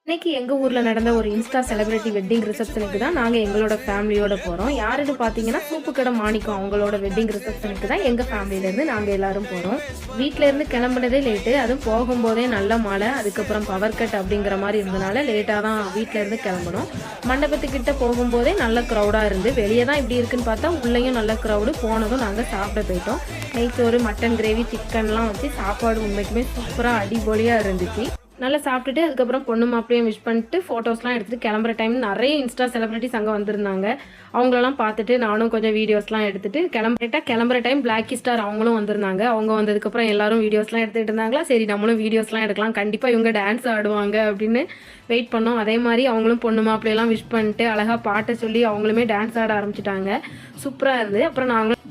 இன்னைக்கு எங்கள் ஊரில் நடந்த ஒரு இன்ஸ்டா செலிபிரிட்டி வெட்டிங் ரிசப்ஷனுக்கு தான் நாங்கள் எங்களோட ஃபேமிலியோட போகிறோம். யாருன்னு பார்த்தீங்கன்னா சூப்பு கடை மாணிக்கம் அவங்களோட வெட்டிங் ரிசப்ஷனுக்கு தான் எங்கள் ஃபேமிலியிலேருந்து நாங்கள் எல்லோரும் போகிறோம். வீட்டிலேருந்து கிளம்புனதே லேட்டு, அதுவும் போகும்போதே நல்ல மழை, அதுக்கப்புறம் பவர் கட் அப்படிங்கிற மாதிரி இருந்தனால லேட்டாக தான் வீட்டிலேருந்து கிளம்பணும். மண்டபத்துக்கிட்ட போகும்போதே நல்ல க்ரௌடாக இருந்து, வெளியே தான் இப்படி இருக்குன்னு பார்த்தா உள்ளேயும் நல்ல க்ரௌடு. போனதும் நாங்கள் சாப்பிட போயிட்டோம். நெய்ச்சோறு, மட்டன் கிரேவி, சிக்கன்லாம் வச்சு சாப்பாடு உண்மைக்குமே சூப்பராக அடிபொலியாக இருந்துச்சு. நல்லா சாப்பிட்டுட்டு அதுக்கப்புறம் பொண்ணு மாப்பிளையும் விஷ் பண்ணிட்டு ஃபோட்டோஸ்லாம் எடுத்துகிட்டு கிளம்புற டைம் நிறைய இன்ஸ்டா செலிபிரிட்டிஸ் அங்கே வந்திருந்தாங்க. அவங்களெல்லாம் பார்த்துட்டு நானும் கொஞ்சம் வீடியோஸ்லாம் எடுத்துகிட்டு கிளம்புற டைம் பிளாக்கி ஸ்டார் அவங்களும் வந்திருந்தாங்க. அவங்க வந்ததுக்கப்புறம் எல்லாரும் வீடியோஸ்லாம் எடுத்துகிட்டு இருந்தாங்களா, சரி நம்மளும் வீடியோஸ்லாம் எடுக்கலாம், கண்டிப்பாக இவங்க டான்ஸ் ஆடுவாங்க அப்படின்னு வெயிட் பண்ணோம். அதே மாதிரி அவங்களும் பொண்ணு மாப்பிளையெல்லாம் விஷ் பண்ணிட்டு அழகாக பாட்டை சொல்லி அவங்களுமே டான்ஸ் ஆட ஆரம்பிச்சிட்டாங்க. சூப்பராக இருந்து. அப்புறம் நாங்களும்